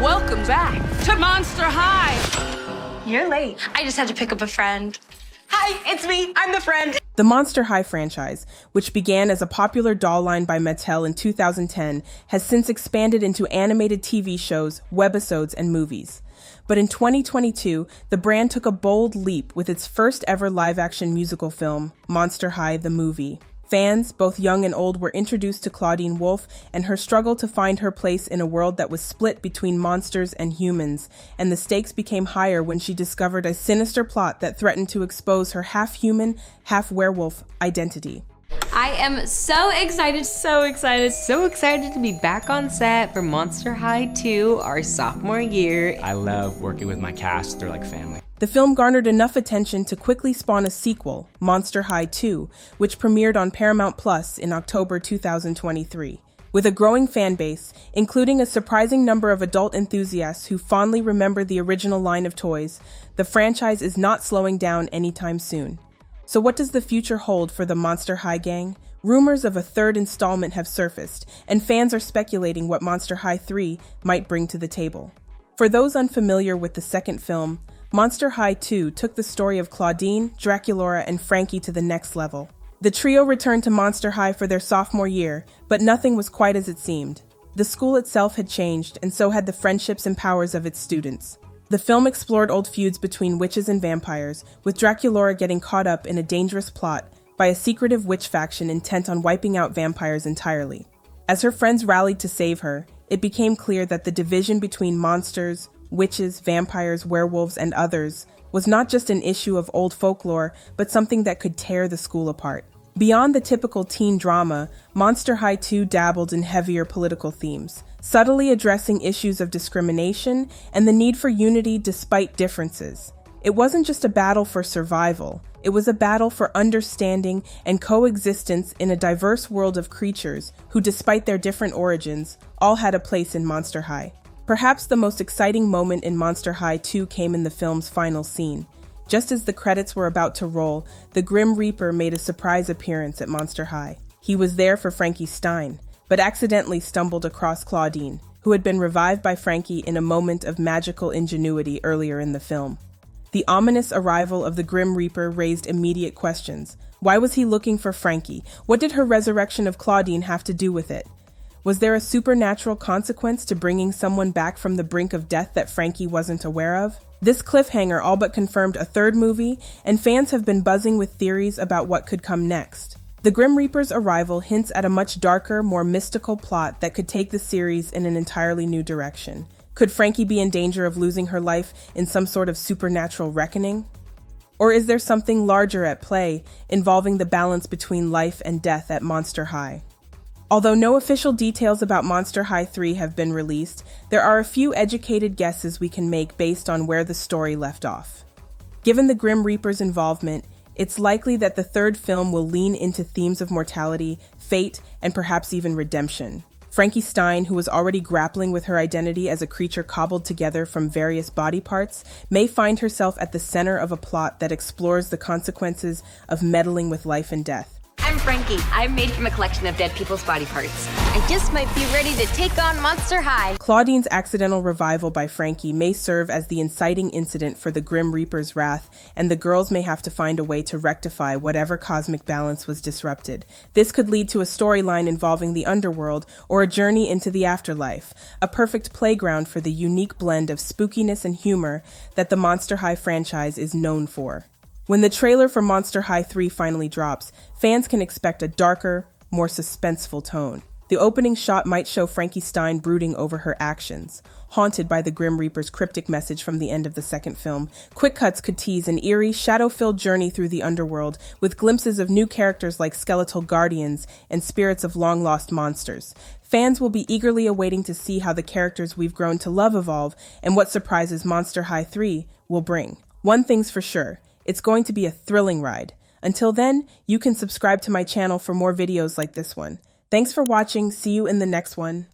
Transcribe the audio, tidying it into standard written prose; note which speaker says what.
Speaker 1: Welcome back to Monster High.
Speaker 2: You're late.
Speaker 3: I just had to pick up a friend.
Speaker 2: Hi, it's me. I'm the friend.
Speaker 4: The Monster High franchise, which began as a popular doll line by Mattel in 2010, has since expanded into animated TV shows, webisodes, and movies. But in 2022, the brand took a bold leap with its first ever live-action musical film, Monster High the Movie. Fans, both young and old, were introduced to Clawdeen Wolf and her struggle to find her place in a world that was split between monsters and humans, and the stakes became higher when she discovered a sinister plot that threatened to expose her half-human, half-werewolf identity.
Speaker 3: I am so excited.
Speaker 5: So excited to be back on set for Monster High 2, our sophomore year.
Speaker 6: I love working with my cast. They're like family.
Speaker 4: The film garnered enough attention to quickly spawn a sequel, Monster High 2, which premiered on Paramount Plus in October 2023. With a growing fan base, including a surprising number of adult enthusiasts who fondly remember the original line of toys, the franchise is not slowing down anytime soon. So what does the future hold for the Monster High gang? Rumors of a third installment have surfaced, and fans are speculating what Monster High 3 might bring to the table. For those unfamiliar with the second film, Monster High 2 took the story of Clawdeen, Draculaura, and Frankie to the next level. The trio returned to Monster High for their sophomore year, but nothing was quite as it seemed. The school itself had changed, and so had the friendships and powers of its students. The film explored old feuds between witches and vampires, with Draculaura getting caught up in a dangerous plot by a secretive witch faction intent on wiping out vampires entirely. As her friends rallied to save her, it became clear that the division between monsters, witches, vampires, werewolves, and others was not just an issue of old folklore, but something that could tear the school apart. Beyond the typical teen drama, Monster High 2 dabbled in heavier political themes, subtly addressing issues of discrimination and the need for unity despite differences. It wasn't just a battle for survival, it was a battle for understanding and coexistence in a diverse world of creatures who, despite their different origins, all had a place in Monster High. Perhaps the most exciting moment in Monster High 2 came in the film's final scene. Just as the credits were about to roll, the Grim Reaper made a surprise appearance at Monster High. He was there for Frankie Stein, but accidentally stumbled across Clawdeen, who had been revived by Frankie in a moment of magical ingenuity earlier in the film. The ominous arrival of the Grim Reaper raised immediate questions. Why was he looking for Frankie? What did her resurrection of Clawdeen have to do with it? Was there a supernatural consequence to bringing someone back from the brink of death that Frankie wasn't aware of? This cliffhanger all but confirmed a third movie, and fans have been buzzing with theories about what could come next. The Grim Reaper's arrival hints at a much darker, more mystical plot that could take the series in an entirely new direction. Could Frankie be in danger of losing her life in some sort of supernatural reckoning? Or is there something larger at play, involving the balance between life and death at Monster High? Although no official details about Monster High 3 have been released, there are a few educated guesses we can make based on where the story left off. Given the Grim Reaper's involvement, it's likely that the third film will lean into themes of mortality, fate, and perhaps even redemption. Frankie Stein, who was already grappling with her identity as a creature cobbled together from various body parts, may find herself at the center of a plot that explores the consequences of meddling with life and death.
Speaker 5: I'm Frankie. I'm made from a collection of dead people's body parts. I just might be ready to take on Monster High.
Speaker 4: Clawdeen's accidental revival by Frankie may serve as the inciting incident for the Grim Reaper's wrath, and the girls may have to find a way to rectify whatever cosmic balance was disrupted. This could lead to a storyline involving the underworld or a journey into the afterlife, a perfect playground for the unique blend of spookiness and humor that the Monster High franchise is known for. When the trailer for Monster High 3 finally drops, fans can expect a darker, more suspenseful tone. The opening shot might show Frankie Stein brooding over her actions, haunted by the Grim Reaper's cryptic message from the end of the second film. Quick cuts could tease an eerie, shadow-filled journey through the underworld, with glimpses of new characters like skeletal guardians and spirits of long-lost monsters. Fans will be eagerly awaiting to see how the characters we've grown to love evolve and what surprises Monster High 3 will bring. One thing's for sure. It's going to be a thrilling ride. Until then, you can subscribe to my channel for more videos like this one. Thanks for watching. See you in the next one.